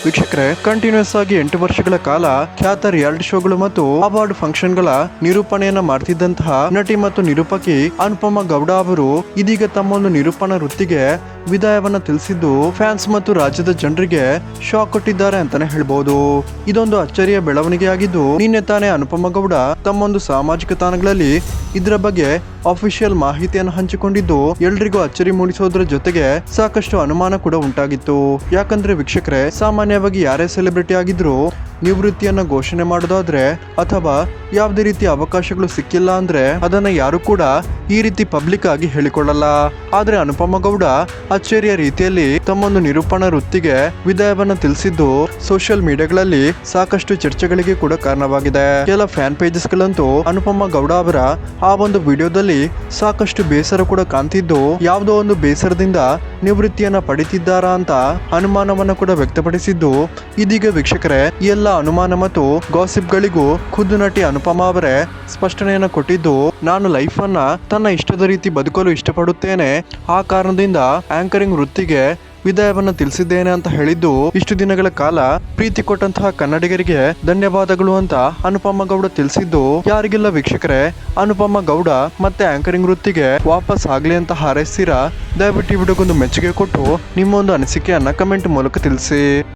ವೀಕ್ಷಕರೇ, ಕಂಟಿನ್ಯೂಸ್ ಆಗಿ 8 ವರ್ಷಗಳ ಕಾಲ ಖ್ಯಾತ ರಿಯಾಲಿಟಿ ಶೋಗಳು ಮತ್ತು ಅವಾರ್ಡ್ ಫಂಕ್ಷನ್ಗಳ ನಿರೂಪಣೆಯನ್ನ ಮಾಡ್ತಿದ್ದಂತಹ ನಟಿ ಮತ್ತು ನಿರೂಪಕಿ ಅನುಪಮಾ ಗೌಡ ಅವರು ಇದೀಗ ತಮ್ಮೊಂದು ನಿರೂಪಣಾ ವೃತ್ತಿಗೆ ವಿದಾಯವನ್ನ ತಿಳಿಸಿದ್ದು ಫ್ಯಾನ್ಸ್ ಮತ್ತು ರಾಜ್ಯದ ಜನರಿಗೆ ಶಾಕ್ ಕೊಟ್ಟಿದ್ದಾರೆ ಅಂತಾನೆ ಹೇಳ್ಬಹುದು. ಇದೊಂದು ಅಚ್ಚರಿಯ ಬೆಳವಣಿಗೆ ಆಗಿದ್ದು, ನಿನ್ನೆ ತಾನೇ ಅನುಪಮಾ ಗೌಡ ತಮ್ಮೊಂದು ಸಾಮಾಜಿಕ ತಾಣಗಳಲ್ಲಿ ಇದರ ಬಗ್ಗೆ ಅಫಿಷಿಯಲ್ ಮಾಹಿತಿಯನ್ನು ಹಂಚಿಕೊಂಡಿದ್ದು ಎಲ್ರಿಗೂ ಅಚ್ಚರಿ ಮೂಡಿಸೋದ್ರ ಜೊತೆಗೆ ಸಾಕಷ್ಟು ಅನುಮಾನ ಕೂಡ ಉಂಟಾಗಿತ್ತು. ಯಾಕಂದ್ರೆ ವೀಕ್ಷಕರೇ, ಸಾಮಾನ್ಯವಾಗಿ ಯಾರೇ ಸೆಲೆಬ್ರಿಟಿ ಆಗಿದ್ರು ನಿವೃತ್ತಿಯನ್ನ ಘೋಷಣೆ ಮಾಡೋದಾದ್ರೆ ಅಥವಾ ಯಾವುದೇ ರೀತಿ ಅವಕಾಶಗಳು ಸಿಕ್ಕಿಲ್ಲ ಅಂದ್ರೆ ಅದನ್ನ ಯಾರು ಕೂಡ ಈ ರೀತಿ ಪಬ್ಲಿಕ್ ಆಗಿ ಹೇಳಿಕೊಳ್ಳಲ್ಲ. ಆದ್ರೆ ಅನುಪಮಾ ಗೌಡ ಅಚ್ಚರಿಯ ರೀತಿಯಲ್ಲಿ ತಮ್ಮೊಂದು ನಿರೂಪಣಾ ವೃತ್ತಿಗೆ ವಿದಾಯವನ್ನ ತಿಳಿಸಿದ್ದು ಸೋಷಿಯಲ್ ಮೀಡಿಯಾಗಳಲ್ಲಿ ಸಾಕಷ್ಟು ಚರ್ಚೆಗಳಿಗೆ ಕೂಡ ಕಾರಣವಾಗಿದೆ. ಕೆಲ ಫ್ಯಾನ್ ಪೇಜಸ್ ಗಳಂತೂ ಅನುಪಮಾ ಗೌಡ ಅವರ ಆ ಒಂದು ವಿಡಿಯೋದಲ್ಲಿ ಸಾಕಷ್ಟು ಬೇಸರ ಕೂಡ ಕಾಣ್ತಿದ್ದು, ಯಾವುದೋ ಒಂದು ಬೇಸರದಿಂದ ನಿವೃತ್ತಿಯನ್ನ ಪಡಿತಿದ್ದಾರಾ ಅಂತ ಅನುಮಾನವನ್ನ ಕೂಡ ವ್ಯಕ್ತಪಡಿಸಿದ್ದು, ಇದೀಗ ವೀಕ್ಷಕರೇ ಈ ಎಲ್ಲ ಅನುಮಾನ ಮತ್ತು ಗಾಸಿಪ್ ಗಳಿಗೂ ಖುದ್ದು ನಟಿ ಅನುಪಮಾ ಅವರೇ ಸ್ಪಷ್ಟನೆಯನ್ನ ಕೊಟ್ಟಿದ್ದು, ನಾನು ಲೈಫ್ ಅನ್ನ ತನ್ನ ಇಷ್ಟದ ರೀತಿ ಬದುಕಲು ಇಷ್ಟಪಡುತ್ತೇನೆ, ಆ ಕಾರಣದಿಂದ ಆಂಕರಿಂಗ್ ವೃತ್ತಿಗೆ ವಿದಾಯವನ್ನ ತಿಳಿಸಿದ್ದೇನೆ ಅಂತ ಹೇಳಿದ್ದು, ಇಷ್ಟು ದಿನಗಳ ಕಾಲ ಪ್ರೀತಿ ಕೊಟ್ಟಂತಹ ಕನ್ನಡಿಗರಿಗೆ ಧನ್ಯವಾದಗಳು ಅಂತ ಅನುಪಮಾ ಗೌಡ ತಿಳಿಸಿದ್ದು, ಯಾರಿಗೆಲ್ಲ ವೀಕ್ಷಕರೇ ಅನುಪಮಾ ಗೌಡ ಮತ್ತೆ ಆಂಕರಿಂಗ್ ವೃತ್ತಿಗೆ ವಾಪಸ್ ಆಗ್ಲಿ ಅಂತ ಹಾರೈಸ್ತೀರಾ? ದಯವಿಟ್ಟು ಈ ವಿಡಿಯೋಗೊಂದು ಮೆಚ್ಚುಗೆ ಕೊಟ್ಟು ನಿಮ್ಮ ಒಂದು ಅನಿಸಿಕೆಯನ್ನ ಕಮೆಂಟ್ ಮೂಲಕ ತಿಳಿಸಿ.